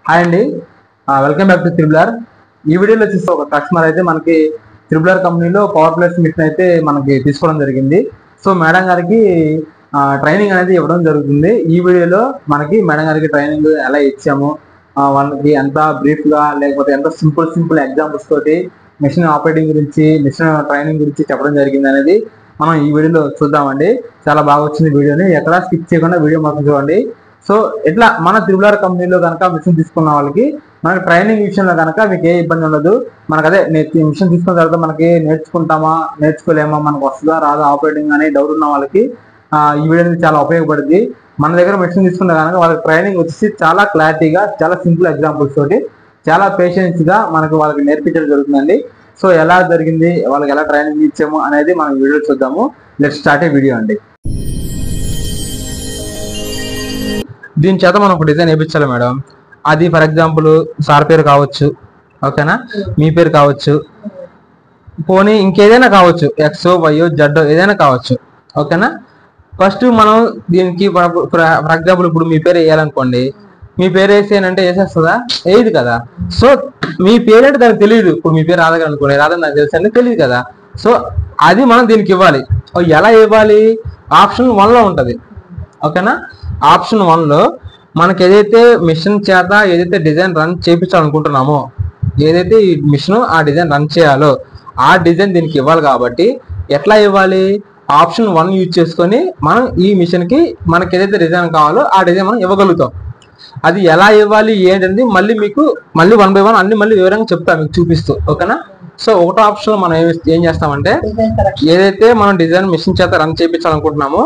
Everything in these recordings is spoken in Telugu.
హాయ్ అండి, వెల్కమ్ బ్యాక్ టు త్రిబులర్. ఈ వీడియోలో వచ్చేసి ఒక కస్టమర్ అయితే మనకి త్రిబులర్ కంపెనీలో పవర్ ప్లస్ మిషన్ అయితే మనకి తీసుకోవడం జరిగింది. సో మేడం గారికి ట్రైనింగ్ అనేది ఇవ్వడం జరుగుతుంది. ఈ వీడియోలో మనకి మేడం గారికి ట్రైనింగ్ ఎలా ఇచ్చాము, వాళ్ళకి ఎంత బ్రీఫ్ గా లేకపోతే ఎంత సింపుల్ ఎగ్జాంపుల్స్ తోటి మిషన్ ఆపరేటింగ్ గురించి, మిషన్ ట్రైనింగ్ గురించి చెప్పడం జరిగింది అనేది మనం ఈ వీడియోలో చూద్దామండి. చాలా బాగా వచ్చింది వీడియోని, ఎక్కడా స్కిప్ చేయకుండా వీడియో మొత్తం చూడండి. సో ఇట్లా మన త్రిబులర్ కంపెనీలో కనుక మిషన్ తీసుకున్న వాళ్ళకి మనకి ట్రైనింగ్ విషయంలో కనుక మీకు ఏ ఇబ్బంది ఉండదు. మనకు అదే మిషన్ తీసుకున్న తర్వాత మనకి నేర్చుకుంటామా నేర్చుకోలేమా, మనకు వస్తుందా రాదా ఆపరేటింగ్ అనే డౌట్ ఉన్న వాళ్ళకి ఈ వీడియో చాలా ఉపయోగపడుతుంది. మన దగ్గర మిషన్ తీసుకున్న కనుక వాళ్ళకి ట్రైనింగ్ వచ్చేసి చాలా క్లారిటీగా, చాలా సింపుల్ ఎగ్జాంపుల్స్ తోటి, చాలా పేషెన్స్ గా వాళ్ళకి నేర్పించడం జరుగుతుందండి. సో ఎలా జరిగింది, వాళ్ళకి ఎలా ట్రైనింగ్ ఇచ్చాము అనేది మనం వీడియో చూద్దాము. లెట్స్ స్టార్ట్ ఏ వీడియో అండి. దీని చేత మనం ఒక డిజైన్ వేయించాలి మేడం. అది ఫర్ ఎగ్జాంపుల్ సార్ పేరు కావచ్చు, ఓకేనా, మీ పేరు కావచ్చు, పోనీ ఇంకేదైనా కావచ్చు, ఎక్సో వైయో జడ్డో ఏదైనా కావచ్చు, ఓకేనా. ఫస్ట్ మనం దీనికి ఫర్ ఎగ్జాంపుల్ ఇప్పుడు మీ పేరు వేయాలనుకోండి, మీ పేరు వేసేనంటే వేసేస్తుందా? వేయదు కదా. సో మీ పేరేంటే దానికి తెలియదు. ఇప్పుడు మీ పేరు రాధగారు అనుకోండి, రాదని నాకు తెలుసు అంటే తెలియదు కదా. సో అది మనం దీనికి ఇవ్వాలి. ఎలా ఇవ్వాలి? ఆప్షన్ 1 లో ఉంటుంది, ఓకేనా. ఆప్షన్ 1 లో మనకి ఏదైతే మిషన్ చేత ఏదైతే డిజైన్ రన్ చేయించాలనుకుంటున్నామో, ఏదైతే ఈ మిషన్ ఆ డిజైన్ రన్ చేయాలో ఆ డిజైన్ దీనికి ఇవ్వాలి. కాబట్టి ఎట్లా ఇవ్వాలి? ఆప్షన్ 1 యూజ్ చేసుకొని మనం ఈ మిషన్ కి మనకి ఏదైతే డిజైన్ కావాలో ఆ డిజైన్ మనం ఇవ్వగలుగుతాం. అది ఎలా ఇవ్వాలి ఏంటంటే మళ్ళీ 1 by 1 అన్ని మళ్ళీ వివరంగా చెప్తా మీకు చూపిస్తూ, ఓకేనా. సో ఒకటో ఆప్షన్ మనం ఏం చేస్తామంటే, ఏదైతే మనం డిజైన్ మిషన్ చేత రన్ చేయించాలనుకుంటున్నామో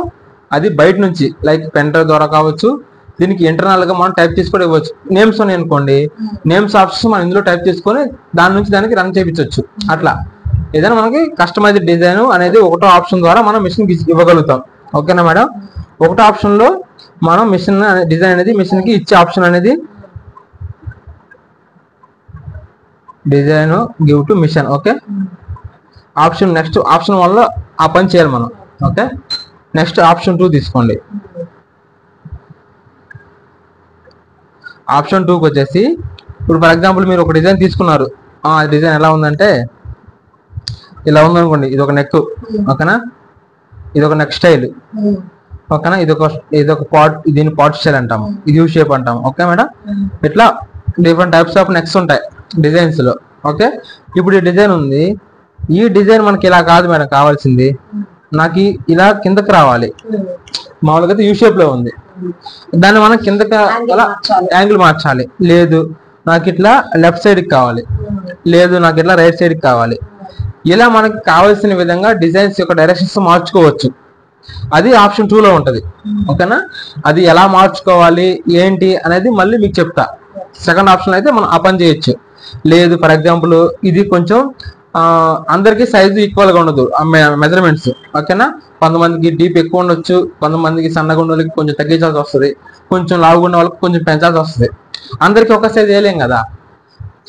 అది బయట నుంచి లైక్ పెన్ డ్రైవ్ ద్వారా కావచ్చు, దీనికి ఇంటర్నల్ గా మనం టైప్ చేసుకొని ఇవ్వచ్చు. నేమ్స్ ఉన్నాయి అనుకోండి, నేమ్స్ ఆప్షన్స్ మనం ఇందులో టైప్ చేసుకొని దాని నుంచి దానికి రన్ చేయించవచ్చు. అట్లా ఏదైనా మనకి కస్టమైజ్డ్ డిజైన్ అనేది ఒకటో ఆప్షన్ ద్వారా మనం మిషన్ కి ఇవ్వగలుగుతాం, ఓకేనా మేడం. ఒకటో ఆప్షన్ లో మనం మిషన్ డిజైన్ అనేది మిషన్ కి ఇచ్చే ఆప్షన్ అనేది design give to machine, okay. Next option 1 లో ఆ పని చేయాలి మనం, ఓకే. నెక్స్ట్ ఆప్షన్ 2 తీసుకోండి. ఆప్షన్ 2కి వచ్చేసి ఇప్పుడు ఫర్ ఎగ్జాంపుల్ మీరు ఒక డిజైన్ తీసుకున్నారు. ఆ డిజైన్ ఎలా ఉందంటే ఇలా ఉందనుకోండి. ఇది ఒక నెక్, ఓకేనా. ఇది ఒక నెక్ స్టైల్, ఓకేనా. ఇది ఒక పాట్, దీన్ని పాట్ స్టైల్ అంటాము, ఇది యూ షేప్ అంటాము, ఓకే మేడం. ఇట్లా డిఫరెంట్ టైప్స్ ఆఫ్ నెక్స్ ఉంటాయి డిజైన్స్ లో, ఓకే. ఇప్పుడు ఈ డిజైన్ ఉంది. ఈ డిజైన్ మనకి ఇలా కాదు మేడం, కావాల్సింది నాకు ఇలా కిందకి రావాలి. మామూలుగా అయితే యూ షేప్ లో ఉంది, దాన్ని మనం కిందకి అలా యాంగిల్ మార్చాలి. లేదు నాకు ఇట్లా లెఫ్ట్ సైడ్ కి కావాలి, లేదు నాకు ఇట్లా రైట్ సైడ్ కి కావాలి. ఇలా మనకి కావాల్సిన విధంగా డిజైన్స్ యొక్క డైరెక్షన్స్ మార్చుకోవచ్చు. అది ఆప్షన్ 2 లో ఉంటది, ఓకేనా. అది ఎలా మార్చుకోవాలి ఏంటి అనేది మళ్ళీ మీకు చెప్తా. సెకండ్ ఆప్షన్ అయితే మనం ఆ పని చేయొచ్చు. లేదు ఫర్ ఎగ్జాంపుల్ ఇది కొంచెం అందరికి సైజు ఈక్వల్ గా ఉండదు మెజర్మెంట్స్, ఓకేనా. కొంతమందికి డీప్ ఎక్కువ ఉండొచ్చు, కొంతమందికి సన్నగా ఉన్న వాళ్ళకి కొంచెం తగ్గించాల్సి వస్తుంది, కొంచెం లావుగా ఉన్న వాళ్ళకి కొంచెం పెంచాల్సి వస్తుంది. అందరికి ఒక సైజ్ వేయలేం కదా.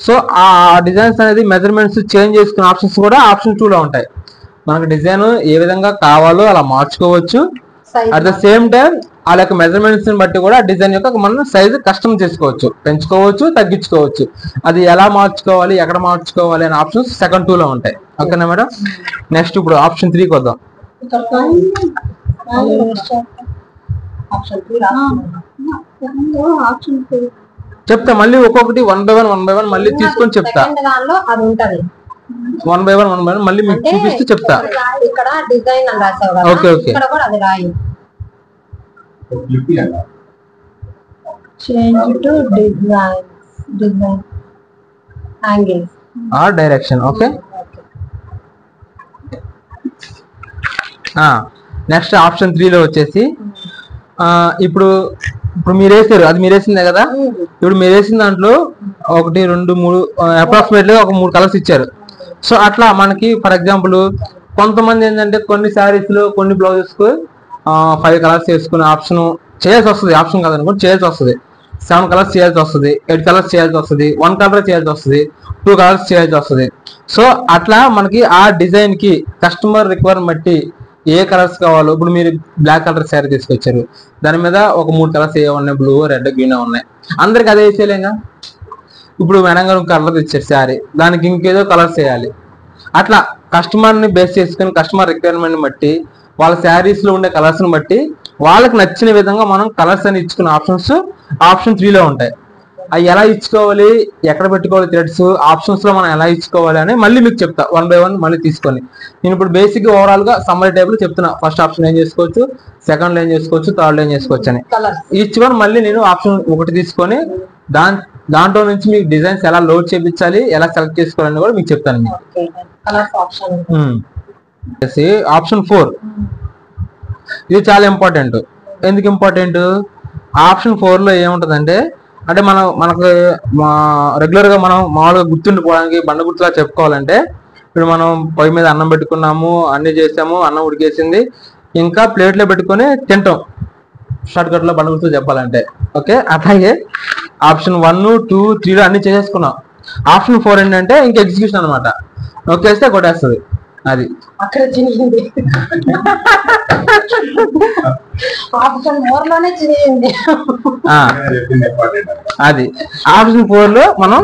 సో ఆ డిజైన్స్ అనేది మెజర్మెంట్స్ చేంజ్ చేసుకునే ఆప్షన్స్ కూడా ఆప్షన్ 2 లో ఉంటాయి. మనకు డిజైన్ ఏ విధంగా కావాలో అలా మార్చుకోవచ్చు. అట్ ద సేమ్ టైం వాళ్ళ యొక్క మెజర్మెంట్స్ బట్టి కూడా డిజైన్ యొక్క మనం సైజు కస్టమ్ చేసుకోవచ్చు, పెంచుకోవచ్చు, తగ్గించుకోవచ్చు. అది ఎలా మార్చుకోవాలి, ఎక్కడ మార్చుకోవాలి అనే ఆప్షన్స్ సెకండ్ 2 లో ఉంటాయి, ఓకేనా మేడం. నెక్స్ట్ ఇప్పుడు ఆప్షన్ 3కి వద్దాం. చెప్తా మళ్ళీ ఒక్కొక్కటి 1 by 1 మళ్ళీ తీసుకొని చెప్తా. 1 by 1 మళ్ళీ మీకు చూపిస్తూ చెప్తా. ఇక్కడ డిజైన్ అని రాసావు కదా, ఓకే ఓకే. ఇక్కడ కూడా అది రాయి. Change to design angle or direction, okay. Next option 3 లో వచ్చేసి ఇప్పుడు మీరు వేసారు, అది మీరు వేసిందే కదా. ఇప్పుడు మీరు వేసిన దాంట్లో 1 2 3 అప్రాక్సిమేట్లీ ఒక 3 కలర్స్ ఇచ్చారు. సో అట్లా మనకి ఫర్ ఎగ్జాంపుల్ కొంతమంది ఏంటంటే కొన్ని శారీస్ లో కొన్ని బ్లౌజెస్ కు 5 కలర్స్ వేసుకునే ఆప్షన్ చేయాల్సి వస్తుంది. ఆప్షన్ కాదనుకోండి, చేయాల్సి వస్తుంది. 7 కలర్స్ చేయాల్సి వస్తుంది, 8 కలర్స్ చేయాల్సి వస్తుంది, 1 కలర్ చేయాల్సి వస్తుంది, 2 కలర్స్ చేయాల్సి వస్తుంది. సో అట్లా మనకి ఆ డిజైన్ కి కస్టమర్ రిక్వైర్మెంట్ బట్టి ఏ కలర్స్ కావాలో, ఇప్పుడు మీరు బ్లాక్ కలర్ శారీ తీసుకొచ్చారు, దాని మీద ఒక 3 కలర్స్ ఏ ఉన్నాయి, బ్లూ, రెడ్, గ్రీన్ ఉన్నాయి. అందరికి అదే వేసేలేగా. ఇప్పుడు మేడం గారు కలర్ ఇచ్చారు శారీ, దానికి ఇంకేదో కలర్స్ వేయాలి. అట్లా కస్టమర్ని బేస్ చేసుకుని కస్టమర్ రిక్వైర్మెంట్ని బట్టి వాళ్ళ శారీస్లో ఉండే కలర్స్ని బట్టి వాళ్ళకి నచ్చిన విధంగా మనం కలర్స్ అని ఇచ్చుకున్న ఆప్షన్ 3లో ఉంటాయి. అవి ఎలా ఇచ్చుకోవాలి, ఎక్కడ పెట్టుకోవాలి థ్రెడ్స్, ఆప్షన్స్లో మనం ఎలా ఇచ్చుకోవాలి అని మళ్ళీ మీకు చెప్తా 1 by 1 మళ్ళీ తీసుకొని. నేను ఇప్పుడు బేసిక్గా ఓవరాల్గా సమ్మరీ టైప్లో చెప్తున్నా. ఫస్ట్ ఆప్షన్ ఏం చేసుకోవచ్చు, సెకండ్లో ఏం చేసుకోవచ్చు, థర్డ్లో ఏం చేసుకోవచ్చు అని. ఈచ్ వన్ మళ్ళీ నేను ఆప్షన్ ఒకటి తీసుకొని దాంట్లో నుంచి మీకు డిజైన్స్ ఎలా లోడ్ చేయించాలి, ఎలా సెలెక్ట్ చేసుకోవాలని కూడా మీకు చెప్తాను. ఆప్షన్ 4 ఇది చాలా ఇంపార్టెంట్. ఎందుకు ఇంపార్టెంట్? ఆప్షన్ 4లో ఏముంటదంటే, అంటే మనకు రెగ్యులర్ గా మనం మామూలుగా గుర్తుండిపోవడానికి బండ గుర్తులా చెప్పుకోవాలంటే, ఇప్పుడు మనం పొయ్యి మీద అన్నం పెట్టుకున్నాము, అన్ని చేసాము, అన్నం ఉడికేసింది, ఇంకా ప్లేట్లో పెట్టుకొని తింటాం. షార్ట్ కట్ లో బండ గుర్తు చెప్పాలంటే ఓకే. అట్లాగే ఆప్షన్ 1, 2, 3లో అన్ని చేసేసుకున్నాం. ఆప్షన్ 4 ఏంటంటే ఇంకా ఎగ్జిక్యూషన్ అనమాట. నొక్కేస్తే కొట్టేస్తుంది. అది అక్కడ చినిగింది. ఆప్షన్ 4లోనే చినిగింది. అది ఆప్షన్ 4లో మనం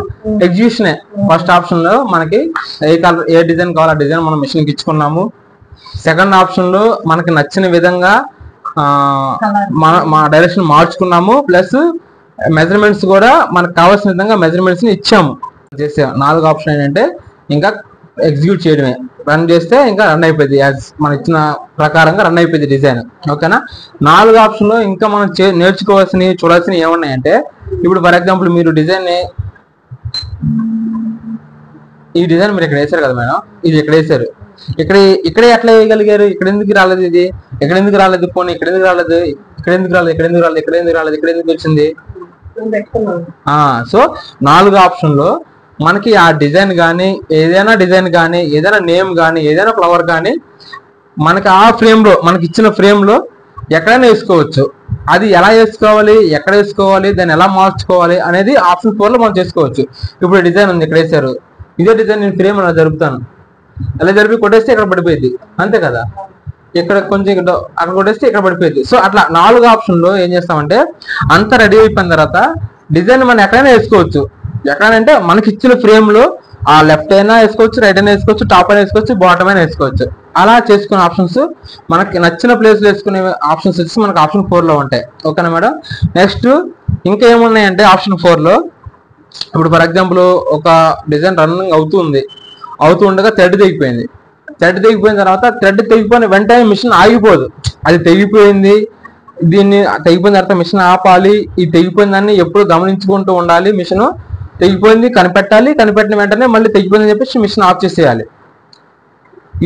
ఎగ్జిక్యూషన్. ఫస్ట్ ఆప్షన్ లో మనకి ఏ డిజైన్ కావాలో ఆ డిజైన్ మనం మిషన్ కి ఇచ్చుకున్నాము. సెకండ్ ఆప్షన్ లో మనకి నచ్చిన విధంగా మా డైరెక్షన్ మార్చుకున్నాము, ప్లస్ మెజర్మెంట్స్ కూడా మనకు కావాల్సిన విధంగా మెజర్మెంట్స్ ని ఇచ్చాము. చేసే 4వ ఆప్షన్ ఏంటంటే ఇంకా ఎగ్జిక్యూట్ చేయడమే. రన్ చేస్తే ఇంకా రన్ అయిపోయింది, మనం ఇచ్చిన ప్రకారంగా రన్ అయిపోయింది డిజైన్. ఓకేనా. 4వ ఆప్షన్ లో ఇంకా మనం నేర్చుకోవాల్సినవి చూడాల్సినవి ఏమున్నాయంటే, ఇప్పుడు ఫర్ ఎగ్జాంపుల్ మీరు ఈ డిజైన్ మీరు ఇక్కడ వేసారు కదా మేడం, ఇది ఇక్కడ వేసారు, ఇక్కడే ఎట్లా వేయగలిగారు? ఇక్కడ ఎందుకు రాలేదు? ఇది ఇక్కడ ఎందుకు రాలేదు? పోనీ ఇక్కడ ఎందుకు రాలేదు? ఇక్కడ ఎందుకు రాలేదు? ఇక్కడ ఎందుకు రాలేదు? ఇక్కడ ఎందుకు రాలేదు? ఇక్కడ ఎందుకు వచ్చింది? సో 4వ ఆప్షన్ లో మనకి ఆ డిజైన్ కానీ ఏదైనా నేమ్ కానీ ఏదైనా ఫ్లవర్ కానీ మనకి ఆ ఫ్రేమ్ లో మనకి ఇచ్చిన ఫ్రేమ్ లో ఎక్కడైనా వేసుకోవచ్చు. అది ఎలా వేసుకోవాలి, ఎక్కడ వేసుకోవాలి, దాన్ని ఎలా మార్చుకోవాలి అనేది ఆప్షన్ 4లో మనం చేసుకోవచ్చు. ఇప్పుడు డిజైన్ ఉంది, ఇక్కడ వేసారు, ఇదే డిజైన్ నేను ఫ్రేమ్ అలా జరుపుతాను, అలా జరిపి కొట్టేస్తే ఇక్కడ పడిపోయింది, అంతే కదా. ఇక్కడ కొంచెం అక్కడ కొట్టేస్తే ఇక్కడ పడిపోయింది. సో అట్లా 4వ ఆప్షన్ లో ఏం చేస్తామంటే, అంతా రెడీ అయిపోయిన తర్వాత డిజైన్ మనం ఎక్కడైనా వేసుకోవచ్చు. ఎక్కడంటే మనకి ఇచ్చిన ఫ్రేమ్ లో ఆ లెఫ్ట్ అయినా వేసుకోవచ్చు, రైట్ అయినా వేసుకోవచ్చు, టాప్ అయినా వేసుకోవచ్చు, బాటమ్ అయినా వేసుకోవచ్చు. అలా చేసుకునే ఆప్షన్స్ మనకి నచ్చిన ప్లేస్ లో వేసుకునే ఆప్షన్స్ వచ్చి మనకి ఆప్షన్ 4లో ఉంటాయి. ఓకేనా మేడం. నెక్స్ట్ ఇంకా ఏమున్నాయంటే ఆప్షన్ 4లో, ఇప్పుడు ఫర్ ఎగ్జాంపుల్ ఒక డిజైన్ రన్నింగ్ అవుతూ ఉండగా థ్రెడ్ తెగిపోయింది. తెగిపోయిన తర్వాత థ్రెడ్ తెగిపోయిన వెంటనే మిషన్ ఆగిపోదు. అది తెగిపోయింది, దీన్ని తెగిపోయిన తర్వాత మిషన్ ఆపాలి. ఈ తెగిపోయిన దాన్ని ఎప్పుడు గమనించుకుంటూ ఉండాలి. మిషన్ తెగిపోయింది కనిపెట్టిన వెంటనే మళ్ళీ తెగిపోయిందని చెప్పేసి మిషన్ ఆఫ్ చేసేయాలి.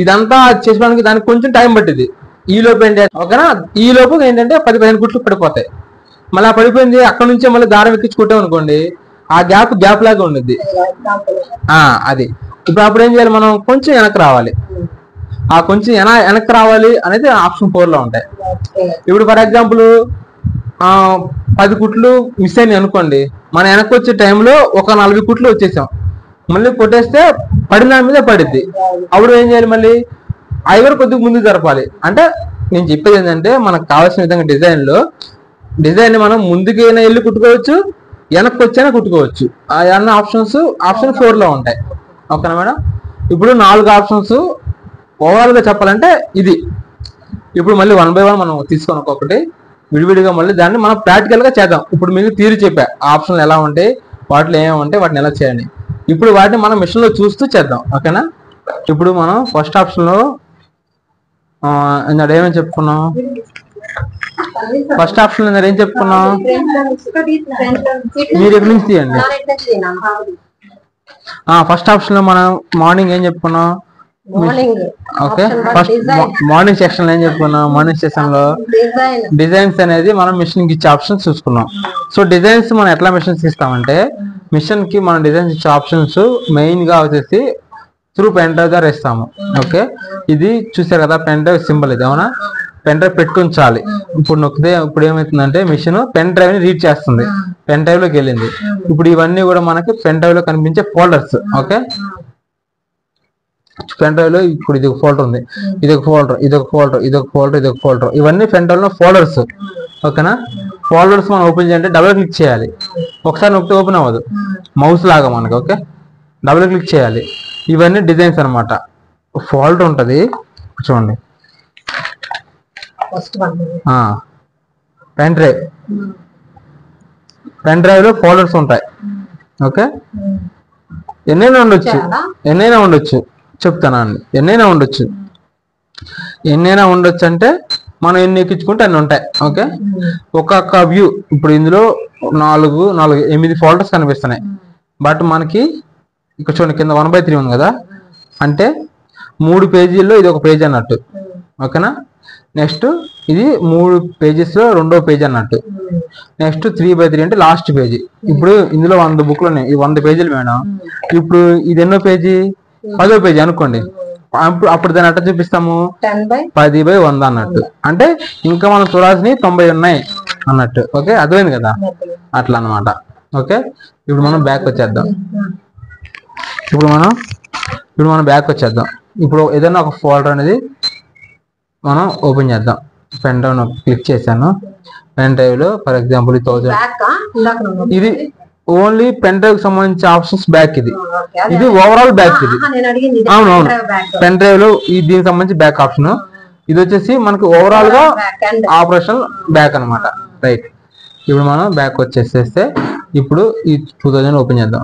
ఇదంతా చేసుకోవడానికి దానికి కొంచెం టైం పట్టింది. ఈ లోపు ఏంటి ఓకేనా, ఈ లోపు ఏంటంటే 10-15 కుట్లు పడిపోతాయి. మళ్ళీ పడిపోయింది అక్కడ నుంచే మళ్ళీ దారం ఎక్కించి కుట్టాం అనుకోండి, ఆ గ్యాప్ లాగా ఉండద్ది. అది ఇప్పుడు అప్పుడు ఏం చేయాలి, మనం కొంచెం వెనక్కి రావాలి. ఆ కొంచెం వెనక్కి రావాలి అనేది ఆప్షన్ 4లో ఉంటాయి. ఇప్పుడు ఫర్ ఎగ్జాంపుల్ 10 కుట్లు మిస్ అయినాయి అనుకోండి, మన వెనక్కి వచ్చే టైంలో ఒక 40 కుట్లు వచ్చేసాం, మళ్ళీ కొట్టేస్తే పడిన దాని మీద పడిద్ది. అప్పుడు ఏం చేయాలి, మళ్ళీ అవి కూడా కొద్దిగా ముందుకు జరపాలి. అంటే నేను చెప్పేది ఏంటంటే, మనకు కావాల్సిన విధంగా డిజైన్ మనం ముందుకైనా వెళ్ళి కుట్టుకోవచ్చు, వెనక్కి వచ్చైనా కుట్టుకోవచ్చు. అన్న ఆప్షన్ 4లో ఉంటాయి. ఓకేనా మేడం. ఇప్పుడు 4 ఆప్షన్స్ ఓవరాల్ గా చెప్పాలంటే ఇది. ఇప్పుడు మళ్ళీ 1 by 1 మనం తీసుకొని ఒక్కొక్కటి విడివిడిగా మళ్ళీ దాన్ని మనం ప్రాక్టికల్ గా చేద్దాం. ఇప్పుడు మీకు థియరీ చెప్పా, ఆప్షన్లు ఎలా ఉంటాయి, వాటిలో ఏమేమి ఉంటాయి, వాటిని ఎలా చేయాలి. ఇప్పుడు వాటిని మనం మిషన్ లో చూస్తూ చేద్దాం. ఓకేనా. ఇప్పుడు మనం ఫస్ట్ ఆప్షన్ లో ఏమేమి చెప్పుకున్నాం, ఫస్ట్ ఆప్షన్ లో ఏం చెప్పుకున్నాం, మీరు ఎక్కడి నుంచి తీయండి. ఫస్ట్ ఆప్షన్ లో మనం మార్నింగ్ ఏం చెప్పుకున్నాం, ఓకే. ఫస్ట్ మార్నింగ్ సెక్షన్ లో ఏం చెప్పుకున్నాం, మార్నింగ్ సెక్షన్ లో డిజైన్స్ అనేది మనం మిషన్ కి ఇచ్చే ఆప్షన్స్ చూసుకున్నాం. సో డిజైన్స్ మనం ఎట్లా మిషన్స్ ఇస్తామంటే, మిషన్ కి మనం డిజైన్స్ ఇచ్చే ఆప్షన్స్ మెయిన్ గా వచ్చేసి త్రూ పెన్ డ్రైవ్ ద్వారా ఇస్తాము. ఓకే. ఇది చూసారు కదా పెన్ డ్రైవ్ సింబల్, ఇది అవునా, పెన్ డ్రైవ్ పెట్టుకుంచాలి. ఇప్పుడు నొక్కితే ఇప్పుడు ఏమవుతుందంటే మిషన్ పెన్ డ్రైవ్ ని రీడ్ చేస్తుంది, పెన్ డ్రైవ్ లోకి వెళ్ళింది. ఇప్పుడు ఇవన్నీ కూడా మనకి పెన్ డ్రైవ్ లో కనిపించే ఫోల్డర్స్. ఓకే. పెన్ డ్రైవ్ లో ఇప్పుడు ఇది ఒక ఫోల్డర్ ఉంది, ఇదొక ఫోల్డర్, ఇదొక ఫోల్డర్, ఇదొక ఫోల్డర్, ఇదొక ఫోల్డర్, ఇవన్నీ పెన్ డ్రైవ్ లో ఫోల్డర్స్. ఓకేనా. ఫోల్డర్స్ మనం ఓపెన్ చేయాలంటే డబుల్ క్లిక్ చేయాలి. ఒకసారి నొక్కితే ఓపెన్ అవ్వదు, మౌస్ లాగా మనకి. ఓకే, డబుల్ క్లిక్ చేయాలి. ఇవన్నీ డిజైన్స్ అనమాట. ఫోల్డర్ ఉంటుంది చూడండి, పెన్ డ్రైవ్. పెన్ డ్రైవ్ లో ఫోల్డర్స్ ఉంటాయి. ఓకే, ఎన్నైనా ఉండొచ్చు చెప్తానండి. ఎన్నైనా ఉండొచ్చు అంటే మనం ఎన్ని ఎక్కించుకుంటే అన్ని ఉంటాయి. ఓకే, ఒక్కొక్క వ్యూ. ఇప్పుడు ఇందులో 8 ఫోల్డర్స్ కనిపిస్తున్నాయి. బట్ మనకి ఇక్కడ చూడండి, కింద 1/3 ఉంది కదా, అంటే 3 పేజీల్లో ఇది ఒక పేజీ అన్నట్టు. ఓకేనా, నెక్స్ట్ ఇది 3 పేజెస్ లో 2వ పేజీ అన్నట్టు. నెక్స్ట్ 3/3 అంటే లాస్ట్ పేజీ. ఇప్పుడు ఇందులో 100 బుక్లు ఉన్నాయి, ఇది 100 పేజీలు మేడం. ఇప్పుడు ఇది ఎన్నో పేజీ? 10వ పేజీ అనుకోండి. అప్పుడు దాన్ని ఎట్లా చూపిస్తాము? 10/100 అన్నట్టు. అంటే ఇంకా మనం చూడాల్సినవి 90 ఉన్నాయి అన్నట్టు. ఓకే, అర్థమైంది కదా, అట్లా అన్నమాట. ఓకే, ఇప్పుడు మనం బ్యాక్ వచ్చేద్దాం. ఇప్పుడు ఏదైనా ఒక ఫోల్డర్ అనేది మనం ఓపెన్ చేద్దాం. పెన్ డ్రైవ్ క్లిక్ చేశాను. పెన్ డ్రైవ్ లో ఫర్ ఎగ్జాంపుల్ 1000. ఇది ఓన్లీ పెన్ డ్రైవ్ కి సంబంధించిన ఆప్షన్స్ బ్యాక్. ఇది ఓవరాల్ బ్యాక్. ఇది అవునవును, పెన్ డ్రైవ్ లో దీనికి సంబంధించి బ్యాక్ ఆప్షన్. ఇది వచ్చేసి మనకి ఓవరాల్ గా ఆపరేషన్ బ్యాక్ అనమాట. రైట్, ఇప్పుడు మనం బ్యాక్ వచ్చేసేస్తే ఇప్పుడు ఈ 2000 ఓపెన్ చేద్దాం.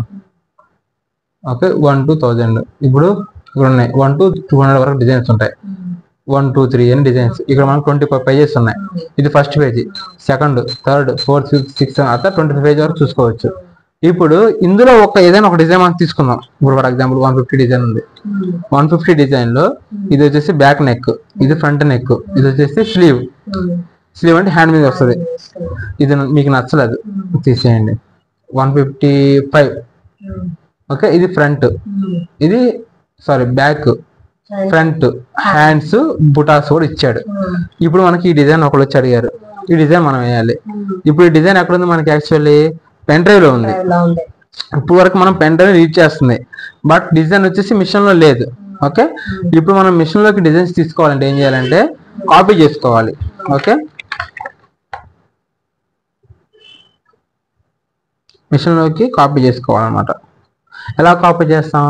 Okay, 1 to 1000. ఇప్పుడు ఇక్కడ ఉన్నాయి 1 to 200 వరకు డిజైన్స్ ఉంటాయి. 1, 2, 3 అని డిజైన్స్. ఇక్కడ మనకు 25 పేజెస్ ఉన్నాయి. ఇది first page, second, third, fourth, 5th, 6th అట్లా 25 పేజీ వరకు చూసుకోవచ్చు. ఇప్పుడు ఇందులో ఏదైనా ఒక డిజైన్ మనం తీసుకుందాం. ఇప్పుడు ఫర్ ఎగ్జాంపుల్ 150 డిజైన్ ఉంది. 150 డిజైన్ లో ఇది వచ్చేసి బ్యాక్ నెక్, ఇది ఫ్రంట్ నెక్, ఇది వచ్చేసి స్లీవ్. స్లీవ్ అంటే హ్యాండ్ మీద వస్తుంది. ఇది మీకు నచ్చలేదు, తీసేయండి. 155. ఓకే, ఇది ఫ్రంట్, ఇది బ్యాక్, ఫ్రంట్, హ్యాండ్స్, బుటాస్ కూడా ఇచ్చాడు. ఇప్పుడు మనకి ఈ డిజైన్ ఒకళ్ళు వచ్చి అడిగారు, ఈ డిజైన్ మనం వేయాలి. ఇప్పుడు ఈ డిజైన్ ఎక్కడ ఉంది మనకి? యాక్చువల్లీ పెన్ డ్రైవ్ లో ఉంది. ఇప్పుడు వరకు మనం పెన్ డ్రైవ్ రీడ్ చేస్తుంది, బట్ డిజైన్ వచ్చేసి మిషన్ లో లేదు. ఓకే, ఇప్పుడు మనం మిషన్ లోకి డిజైన్స్ తీసుకోవాలంటే ఏం చేయాలంటే కాపీ చేసుకోవాలి. ఓకే, మిషన్ లోకి కాపీ చేసుకోవాలన్నమాట. ఎలా కాపీ చేస్తాం?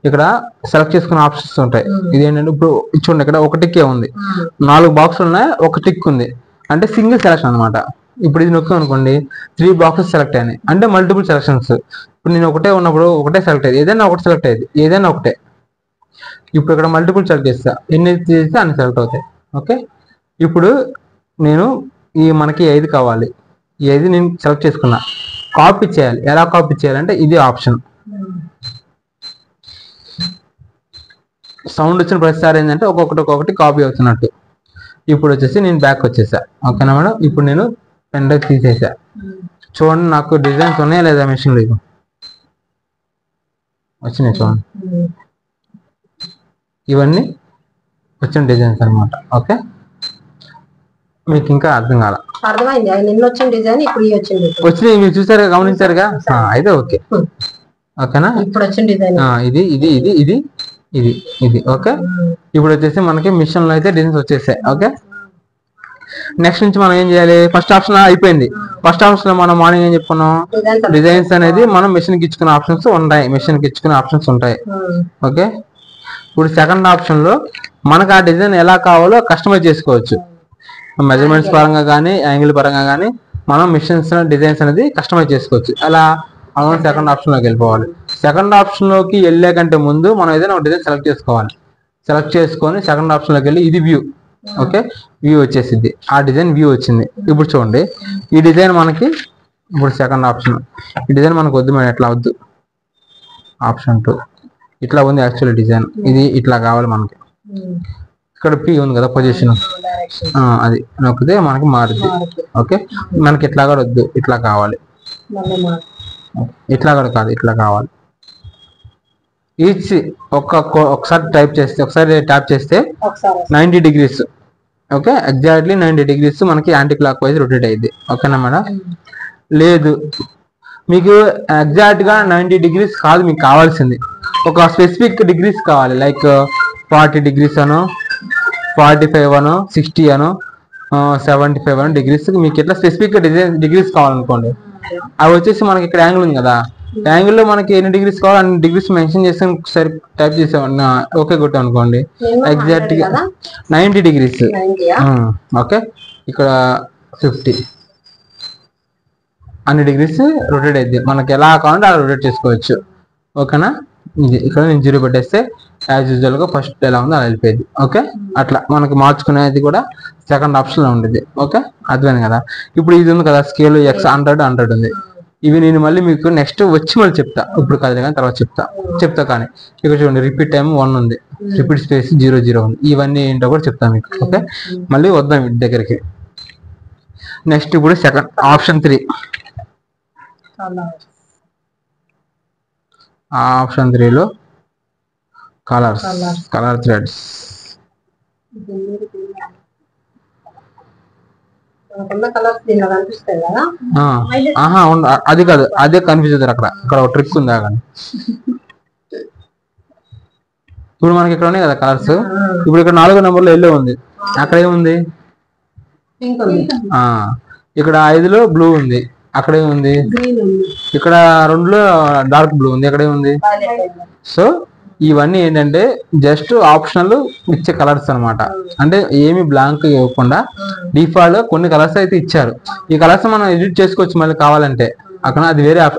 ఇక్కడ సెలెక్ట్ చేసుకున్న ఆప్షన్స్ ఉంటాయి. ఇది ఏంటంటే ఇప్పుడు చూడండి, ఇక్కడ ఒక టిక్కే ఉంది, 4 బాక్సులు ఉన్నాయి, ఒక టిక్ ఉంది, అంటే సింగిల్ సెలెక్షన్ అనమాట. ఇప్పుడు ఇది నొక్కి అనుకోండి, 3 బాక్సెస్ సెలెక్ట్ అయినాయి, అంటే మల్టిపుల్ సెలెక్షన్స్. ఇప్పుడు నేను ఒకటే ఉన్నప్పుడు ఒకటే సెలెక్ట్ అయ్యేది, ఏదైనా ఒకటి సెలెక్ట్ అయ్యేది, ఏదైనా ఒకటే. ఇప్పుడు ఇక్కడ మల్టిపుల్ సెలెక్ట్ చేస్తా, ఎన్ని చేస్తే అన్ని సెలెక్ట్ అవుతాయి. ఓకే, ఇప్పుడు నేను మనకి 5 కావాలి, ఈ 5 నేను సెలెక్ట్ చేసుకున్నా. కాపీ చేయాలి. ఎలా కాపీ చేయాలంటే ఇది ఆప్షన్. సౌండ్ వచ్చిన ప్రతిసారి ఏంటంటే ఒక్కొక్కటి కాపీ అవుతున్నట్టు. ఇప్పుడు వచ్చేసి నేను బ్యాక్ వచ్చేసా. ఓకేనా మేడం, ఇప్పుడు నేను పెన్ డ్రైవ్ తీసేసా. చూడండి, నాకు డిజైన్స్ ఉన్నాయా లేదా మిషన్ లో? వచ్చినాయి చూడండి, ఇవన్నీ వచ్చిన డిజైన్స్ అనమాట. ఓకే, మీకు ఇంకా అర్థం కాల? వచ్చినాయి, మీరు చూసారుగా, గమనించారుగా? అయితే ఓకే. ఓకేనా, ఇది ఇది ఇది ఇది ఇది ఇది ఓకే. ఇప్పుడు వచ్చేసి మనకి మిషన్ లో అయితే డిజైన్స్ వచ్చేసాయి. ఓకే, నెక్స్ట్ నుంచి మనం ఏం చేయాలి? ఫస్ట్ ఆప్షన్ అయిపోయింది. ఫస్ట్ ఆప్షన్ లో మనం మార్నింగ్ ఏం చెప్పుకున్నాం? డిజైన్స్ అనేది మనం మిషన్ కి ఇచ్చుకునే ఆప్షన్స్ ఉంటాయి. ఓకే, ఇప్పుడు సెకండ్ ఆప్షన్ లో మనకు ఆ డిజైన్ ఎలా కావాలో కస్టమైజ్ చేసుకోవచ్చు. మెజర్మెంట్స్ పరంగా కానీ, యాంగిల్ పరంగా కానీ మనం మిషన్స్ డిజైన్స్ అనేది కస్టమైజ్ చేసుకోవచ్చు. అలా సెకండ్ ఆప్షన్ లోకి వెళ్ళిపోవాలి. సెకండ్ ఆప్షన్ లోకి వెళ్ళే కంటే ముందు మనం ఏదైనా ఒక డిజైన్ సెలెక్ట్ చేసుకోవాలి. సెలెక్ట్ చేసుకొని సెకండ్ ఆప్షన్ లోకి వెళ్ళి ఇది వ్యూ. ఓకే, వ్యూ వచ్చేసింది, ఆ డిజైన్ వ్యూ వచ్చింది. ఇప్పుడు చూడండి, ఈ డిజైన్ మనకి ఇప్పుడు సెకండ్ ఆప్షన్. ఈ డిజైన్ మనకు వద్దు మేడం, ఎట్లా వద్దు. ఆప్షన్ 2 ఇట్లా ఉంది యాక్చువల్ డిజైన్. ఇది ఇట్లా కావాలి మనకి. ఇక్కడ పి ఉంది కదా పొజిషన్, అది నొక్కితే మనకి మారుద్ది. ఓకే, మనకి ఇట్లా కూడా వద్దు, ఇట్లా కావాలి. ఇట్లా కూడా కాదు, ఇట్లా కావాలి. ఈచ్ ఒకసారి ట్యాప్ చేస్తే 90 degrees. ఓకే, ఎగ్జాక్ట్లీ 90 degrees మనకి యాంటీ క్లాక్ వైజ్ రొటేట్ అయ్యింది. ఓకేనా మేడం? లేదు, మీకు ఎగ్జాక్ట్ గా 90 degrees కాదు మీకు కావాల్సింది, ఒక స్పెసిఫిక్ డిగ్రీస్ కావాలి. లైక్ 40 degrees అనో, 45 అనో, 60 అనో, 75 degrees మీకు ఎట్లా స్పెసిఫిక్ గా డిగ్రీస్ కావాలనుకోండి, అవి వచ్చేసి మనకి ఇక్కడ యాంగిల్ ఉంది కదా, యాంగిల్ లో మనకి ఎన్ని డిగ్రీస్ కావాలి అన్ని డిగ్రీస్ మెన్షన్ చేసి ఒకసారి టైప్ చేసామన్నా ఓకే కొట్టాం అనుకోండి, ఎగ్జాక్ట్ గా 90 degrees. ఓకే, ఇక్కడ 50 అన్ని డిగ్రీస్ రొటేట్ అయింది, మనకి ఎలా కావాలంటే అలా రొటేట్ చేసుకోవచ్చు. ఓకేనా, ఇది ఇక్కడ నేను 0 పెట్టేస్తే యాజ్ యూజువల్ గా ఫస్ట్ ఎలా ఉందో అలా వెళ్ళిపోయింది. ఓకే, అట్లా మనకి మార్చుకునేది కూడా సెకండ్ ఆప్షన్ లో ఉండేది. ఓకే, అర్థమైంది కదా. ఇప్పుడు ఇది ఉంది కదా స్కేల్ X 100 ఉంది, ఇవి నేను మళ్ళీ మీకు నెక్స్ట్ వచ్చి మళ్ళీ చెప్తా, ఇప్పుడు కాదు కానీ తర్వాత చెప్తా కానీ ఇక్కడ చూడండి రిపీట్ టైం 1 ఉంది, రిపీట్ స్పేస్ 00 ఉంది, ఇవన్నీ ఏంటో కూడా చెప్తాను మీకు. ఓకే, మళ్ళీ వద్దాం వీటి దగ్గరికి. నెక్స్ట్ ఇప్పుడు సెకండ్ ఆప్షన్ 3, ఆప్షన్ 3లో కలర్ థ్రెడ్స్. అది కాదు, అదే కన్ఫ్యూజ్ అవుతారు అక్కడ ఒక ట్రిక్ ఉందా కానీ. ఇప్పుడు మనకి ఇక్కడ ఉన్నాయి కదా కలర్స్, ఇప్పుడు ఇక్కడ 4వ నెంబర్లో ఎల్లో ఉంది, అక్కడ ఏముంది, ఇక్కడ 5లో బ్లూ ఉంది, అక్కడ ఏముంది, ఇక్కడ 2లో డార్క్ బ్లూ ఉంది, అక్కడ ఏముంది. సో ఇవన్నీ ఏంటంటే జస్ట్ ఆప్షనల్ ఇచ్చే కలర్స్ అనమాట, అంటే ఏమి బ్లాంక్ ఇవ్వకుండా డిఫాల్ట్ గా కొన్ని కలర్స్ అయితే ఇచ్చారు. ఈ కలర్స్ మనం ఎడిట్ చేసుకోవచ్చు మళ్ళీ కావాలంటే, అక్కడ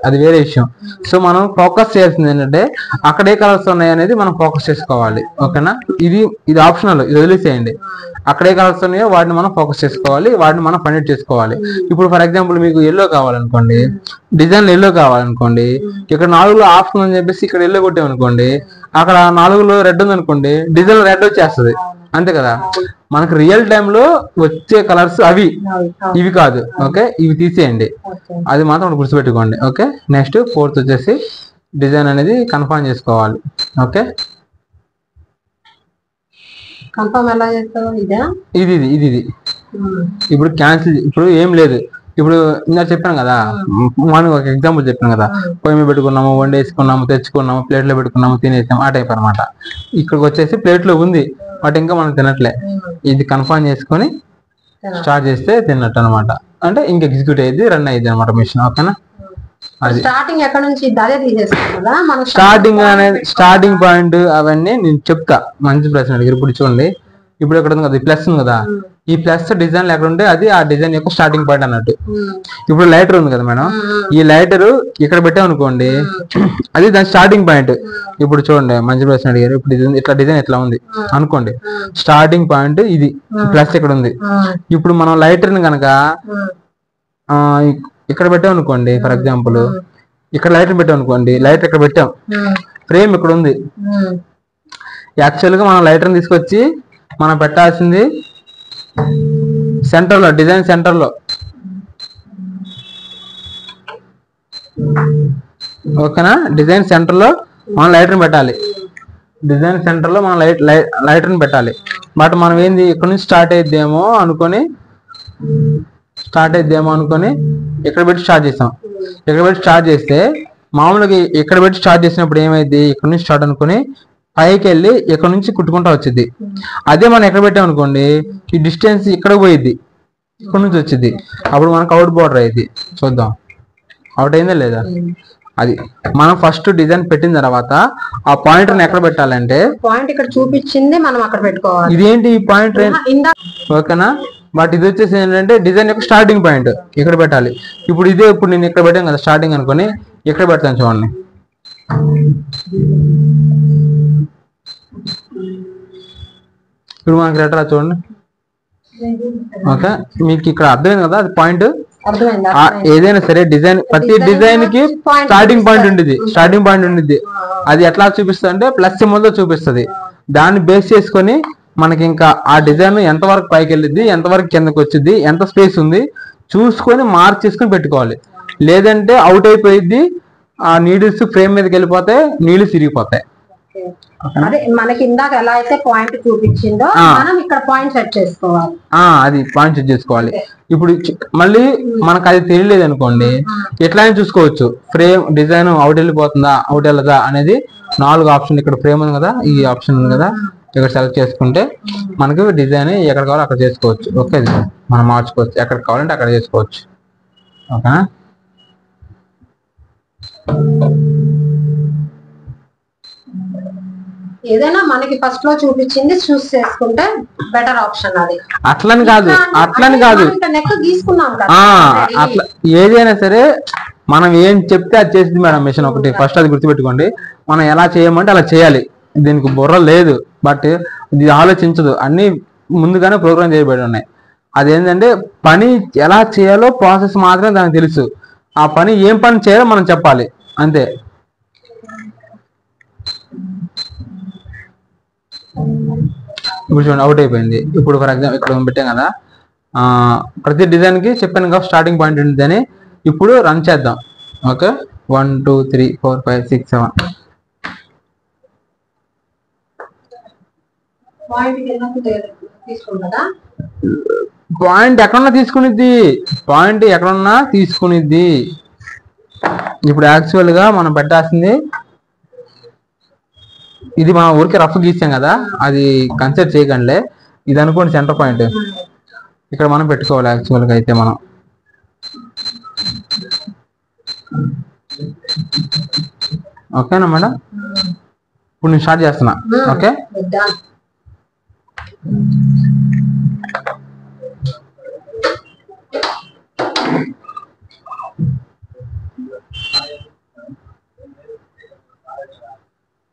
అది వేరే విషయం. సో మనం ఫోకస్ చేయాల్సింది ఏంటంటే అక్కడ ఏ కలర్స్ ఉన్నాయి అనేది మనం ఫోకస్ చేసుకోవాలి. ఓకేనా, ఇది ఆప్షనల్, ఇది వదిలేసేయండి. అక్కడ ఏ కలర్స్ ఉన్నాయో వాటిని మనం ఫోకస్ చేసుకోవాలి, వాటిని మనం ఫైండ్ అవుట్ చేసుకోవాలి. ఇప్పుడు ఫర్ ఎగ్జాంపుల్ మీకు ఎల్లో కావాలనుకోండి, డిజైన్ ఎల్లో కావాలనుకోండి, ఇక్కడ 4లో ఆప్షన్ అని చెప్పేసి ఇక్కడ ఎల్లో కొట్టామనుకోండి, అక్కడ 4లో రెడ్ ఉంది అనుకోండి, డిజైన్ రెడ్ వచ్చేస్తుంది, అంతే కదా. మనకు రియల్ టైమ్ లో వచ్చే కలర్స్ ఇవి కాదు. ఓకే, ఇవి తీసేయండి, అది మాత్రం గుర్తుపెట్టుకోండి. ఓకే, నెక్స్ట్ 4th వచ్చేసి డిజైన్ అనేది కన్ఫర్మ్ చేసుకోవాలి. ఓకే, ఇది ఇప్పుడు క్యాన్సిల్, ఇప్పుడు ఏం లేదు. ఇప్పుడు నేను చెప్పాను కదా, మనం ఒక ఎగ్జాంపుల్ చెప్పాను కదా, పొయ్యి మీద పెట్టుకున్నాము, వండేసుకున్నాము, తెచ్చుకున్నాము, ప్లేట్లో పెట్టుకున్నాము, తినేసాము, ఆ టైప్ అనమాట. ఇక్కడికి వచ్చేసి ప్లేట్లో ఉంది బట్ ఇంకా మనం తినట్లే, ఇది కన్ఫర్మ్ చేసుకొని స్టార్ట్ చేస్తే తిన్నట్టు అనమాట, అంటే ఇంకా ఎగ్జిక్యూట్ అయ్యింది, రన్ అయ్యింది అనమాట మిషన్. ఓకేనా, స్టార్టింగ్ ఎక్కడ నుంచి స్టార్టింగ్ పాయింట్ అవన్నీ నేను చెప్తా. మంచి ప్రశ్న అడిగారు. ఇప్పుడు చూడండి, ఇప్పుడు ఎక్కడ ఉంది కదా ప్లస్ ఉంది కదా, ఈ ప్లస్ డిజైన్ ఎక్కడ ఉంటే అది ఆ డిజైన్ యొక్క స్టార్టింగ్ పాయింట్ అన్నట్టు. ఇప్పుడు లైటర్ ఉంది కదా మేడం, ఈ లైటర్ ఇక్కడ పెట్టామనుకోండి, అది దాని స్టార్టింగ్ పాయింట్. ఇప్పుడు చూడండి, మంచి ప్రశ్న అడిగారు. ఇప్పుడు ఇట్లా డిజైన్ ఎట్లా ఉంది అనుకోండి, స్టార్టింగ్ పాయింట్ ఇది, ప్లస్ ఇక్కడ ఉంది. ఇప్పుడు మనం లైటర్ ని కనుక ఇక్కడ పెట్టాం అనుకోండి, ఫర్ ఎగ్జాంపుల్ ఇక్కడ లైటర్ పెట్టాం అనుకోండి, లైటర్ ఇక్కడ పెట్టాం, ఫ్రేమ్ ఇక్కడ ఉంది. యాక్చువల్ గా మనం లైటర్ తీసుకొచ్చి మనం పెట్టాల్సింది సెంటర్ లో, డిజైన్ సెంటర్ లో. ఓకేనా, డిజైన్ సెంటర్ లో మనం లైటర్ పెట్టాలి, డిజైన్ సెంటర్ లో మనం లైటర్ పెట్టాలి. బట్ మనం ఏంది ఇక్కడ నుంచి స్టార్ట్ అయిద్దేమో అనుకొని ఇక్కడ పెట్టి స్టార్ట్ చేసాం. ఇక్కడ పెట్టి స్టార్ట్ చేస్తే మామూలుగా ఇక్కడ పెట్టి స్టార్ట్ చేసినప్పుడు ఏమైంది, ఇక్కడ నుంచి స్టార్ట్ అనుకుని పైకి వెళ్ళి ఇక్కడ నుంచి కుట్టుకుంటా వచ్చింది. అదే మనం ఎక్కడ పెట్టాం అనుకోండి, ఈ డిస్టెన్స్ ఇక్కడ పోయిద్ది, ఇక్కడ నుంచి వచ్చింది, అప్పుడు మనకు అవుట్ బోర్డర్ అయింది. చూద్దాం అవుట్ అయిందా లేదా. అది మనం ఫస్ట్ డిజైన్ పెట్టిన తర్వాత ఆ పాయింట్ ఎక్కడ పెట్టాలంటే పాయింట్ ఇక్కడ చూపించింది మనం అక్కడ పెట్టుకోవాలి. ఇదేంటి ఈ పాయింట్, ఓకేనా. బట్ ఇది వచ్చేసి ఏంటంటే డిజైన్ యొక్క స్టార్టింగ్ పాయింట్ ఇక్కడ పెట్టాలి. ఇప్పుడు నేను ఇక్కడ పెట్టాను కదా స్టార్టింగ్ అనుకుని, ఇక్కడ పెడతాను చూడండి. ఇప్పుడు మనకి లెటర్ చూడండి. ఓకే, మీకు ఇక్కడ అర్థమైంది కదా, అది పాయింట్. ఏదైనా సరే డిజైన్, ప్రతి డిజైన్ కి స్టార్టింగ్ పాయింట్ ఉండిద్ది. అది ఎట్లా చూపిస్తుంది అంటే ప్లస్ సింబల్ తో చూపిస్తుంది. దాన్ని బేస్ చేసుకొని మనకి ఇంకా ఆ డిజైన్ ఎంతవరకు పైకి వెళ్ళిద్ది, ఎంతవరకు కిందకి వచ్చింది, ఎంత స్పేస్ ఉంది చూసుకొని మార్క్ చేసుకొని పెట్టుకోవాలి. లేదంటే అవుట్ అయిపోయిద్ది, ఆ నీడిల్స్ ఫ్రేమ్ మీదకి వెళ్ళిపోతే నీళ్లు తిరిగిపోతాయి. అదే మనకి ఇందాక ఎలా అయితే పాయింట్ చూపించిందో మనం ఇక్కడ పాయింట్ సెట్ చేసుకోవాలి. అది పాయింట్ సెట్ చేసుకోవాలి. ఇప్పుడు మళ్ళీ మనకు అది తెలియలేదు అనుకోండి, ఎట్లయినా చూసుకోవచ్చు. ఫ్రేమ్ డిజైన్ అవుట్ వెళ్ళిపోతుందా, అవుట్ వెళ్ళదా అనేది 4 ఆప్షన్. ఇక్కడ ఫ్రేమ్ ఉంది కదా, ఈ ఆప్షన్ ఉంది కదా, ఇక్కడ సెలెక్ట్ చేసుకుంటే మనకి డిజైన్ ఎక్కడ కావాలో అక్కడ చేసుకోవచ్చు. ఓకే, మనం మార్చుకోవచ్చు, ఎక్కడ కావాలంటే అక్కడ చేసుకోవచ్చు. ఓకేనా? ఏదైనా మనకి ఫస్ట్ లో చూపించింది చూస్ చేసుకుంటే బెటర్ ఆప్షన్ అది. అట్లని కాదు నెక్ తీసుకున్నాం కదా అట్లా ఏదైనా సరే మనం ఏం చెప్తే అది చేసింది మేడం మిషన్ ఒకటి. ఫస్ట్ అది గుర్తుపెట్టుకోండి, మనం ఎలా చేయమంటే అలా చేయాలి. దీనికి బుర్ర లేదు, బట్ ఇది ఆలోచించదు, అన్ని ముందుగానే ప్రోగ్రామ్ చేయబడి ఉన్నాయి. అదేంటంటే పని ఎలా చేయాలో ప్రాసెస్ మాత్రమే దానికి తెలుసు. ఆ పని ఏం పని చేయాలో మనం చెప్పాలి అంతే. ఇప్పుడు చూడండి అవుట్ అయిపోయింది. ఇప్పుడు ఫర్ ఎగ్జాంపుల్ ఇక్కడ పెట్టాం కదా, ప్రతి డిజైన్ కి చెప్పాను కదా స్టార్టింగ్ పాయింట్ ఉంటుందని. ఇప్పుడు రన్ చేద్దాం. ఓకే, 1 2 3 4 5 6 7 పాయింట్ ఎక్కడన్నా తీసుకునిద్ది. ఇప్పుడు యాక్చువల్ గా మనం పెట్టాల్సింది ఇది. మనం ఊరికే రఫ్ గీసాం కదా, అది కన్సిడర్ చేయకండి. ఇది అనుకోండి సెంటర్ పాయింట్. ఇక్కడ మనం పెట్టుకోవాలి యాక్చువల్ గా అయితే మనం. ఓకేనా మేడం? ఇప్పుడు నేను స్టార్ట్ చేస్తున్నా. ఓకే,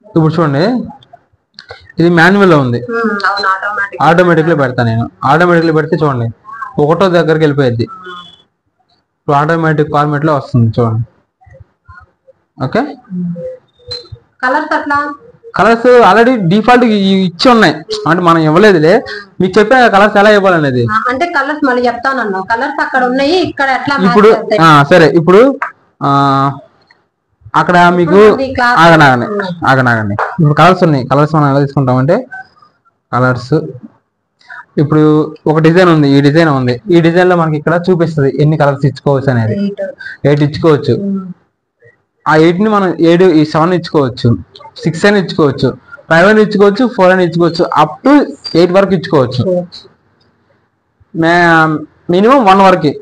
ఇప్పుడు చూడండి ఇది మాన్యువల్ లో ఉంది, ఆటోమేటిక్లీ పెడతాను నేను. ఆటోమేటిక్లీ పెడితే చూడండి ఒకటో దగ్గరికి వెళ్ళిపోయింది. ఇప్పుడు ఆటోమేటిక్ ఫార్మేట్ లో వస్తుంది చూడండి. ఓకే, కలర్స్ ఆల్రెడీ డిఫాల్ట్ ఇచ్చి ఉన్నాయి, అంటే మనం ఇవ్వలేదులే. మీకు చెప్పా కలర్స్ ఎలా ఇవ్వాలనేది. అంటే కలర్స్ మళ్ళీ చెప్తానన్నా, కలర్స్ అక్కడ ఉన్నాయి, ఇక్కడ ఎట్లా. ఇప్పుడు సరే, ఇప్పుడు అక్కడ మీకు ఆగనాగండి. ఇప్పుడు కలర్స్ ఉన్నాయి. కలర్స్ మనం ఎలా తీసుకుంటామంటే కలర్స్, ఇప్పుడు ఒక డిజైన్ ఉంది, ఈ డిజైన్ ఉంది. ఈ డిజైన్ లో మనకి ఇక్కడ చూపిస్తుంది ఎన్ని కలర్స్ ఇచ్చుకోవచ్చు అనేది. 8 ఇచ్చుకోవచ్చు. ఆ 8 ని మనం 7 ఇచ్చుకోవచ్చు, 6 అని ఇచ్చుకోవచ్చు, 5 అని ఇచ్చుకోవచ్చు, 4 అని ఇచ్చుకోవచ్చు, అప్ టు 8 వరకు ఇచ్చుకోవచ్చు. మినిమం 1 వరకు.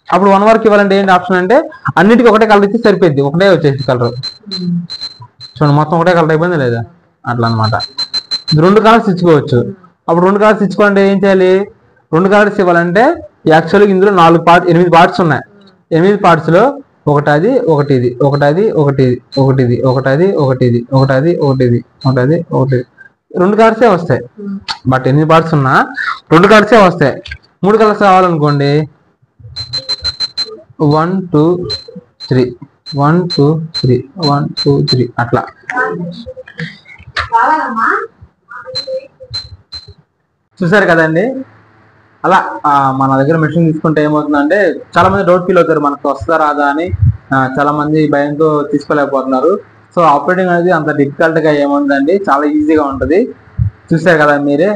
అప్పుడు 1 వరకు ఇవ్వాలంటే ఏంటి ఆప్షన్ అంటే అన్నిటికీ ఒకటే కలర్ ఇస్తే సరిపోద్ది, ఒకటే వచ్చేసి కలర్. చూడండి మొత్తం ఒకటే కలర్ అయిపోయింది లేదా, అట్లా అనమాట. 2 కలర్స్ ఇచ్చుకోవచ్చు. అప్పుడు 2 కలర్స్ ఇచ్చుకోవాలంటే ఏం చేయాలి? 2 కలర్స్ ఇవ్వాలంటే యాక్చువల్గా ఇందులో 8 పార్ట్స్ ఉన్నాయి. 8 పార్ట్స్ లో ఒకటి ఇది, ఒకటి 2 కలర్సే వస్తాయి. బట్ 8 పార్ట్స్ ఉన్నా 2 కలర్సే వస్తాయి. 3 కలర్స్ కావాలనుకోండి 1 2 3 1 2 3 1 2 3 అట్లా. చూసారు కదండి. అలా మన దగ్గర మెషిన్ తీసుకుంటే ఏమవుతుందంటే చాలా మంది డౌట్ ఫీల్ అవుతారు, మనకు వస్తుందా రాదా అని. చాలా మంది భయంతో తీసుకోలేకపోతున్నారు. సో ఆపరేటింగ్ అనేది అంత డిఫికల్ట్ గా ఏముందండి, చాలా ఈజీగా ఉంటుంది. చూసారు కదా మీరే.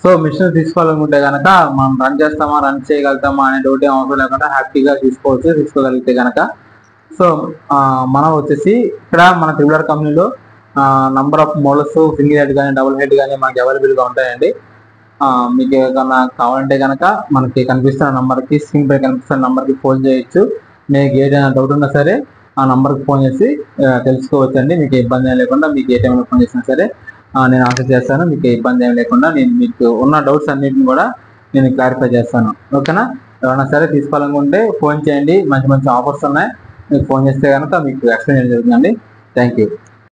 సో మిషన్ తీసుకోవాలనుకుంటే కనుక మనం రన్ చేస్తామా, రన్ చేయగలుగుతామా అనే డౌట్ ఏం అవసరం లేకుండా హ్యాపీగా తీసుకోగలిగితే కనుక. సో మనం వచ్చేసి ఇక్కడ మన త్రిబులర్ కంపెనీలో number of models single head కానీ డబుల్ హెడ్ కానీ మనకి అవైలబుల్ గా ఉంటాయండి. మీకు ఏదైనా కావాలంటే కనుక మనకి కనిపిస్తున్న నంబర్కి, స్క్రీన్ పై కనిపిస్తున్న నంబర్కి ఫోన్ చేయొచ్చు. మీకు ఏదైనా డౌట్ ఉన్నా సరే ఆ నంబర్కి ఫోన్ చేసి తెలుసుకోవచ్చు అండి. మీకు ఇబ్బంది ఏం లేకుండా, మీకు ఏ టైంలో ఫోన్ చేసినా సరే నేను ఆన్సర్ చేస్తాను. మీకు ఇబ్బంది ఏం లేకుండా నేను మీకు ఉన్న డౌట్స్ అన్నిటిని కూడా నేను క్లారిఫై చేస్తాను. ఓకేనా? ఎవరైనా సరే తీసుకోవాలనుకుంటే ఫోన్ చేయండి. మంచి మంచి ఆఫర్స్ ఉన్నాయి. మీకు ఫోన్ చేస్తే కనుక మీకు ఎక్స్ప్లెయిన్ చేయడం జరుగుతుందండి. Thank you.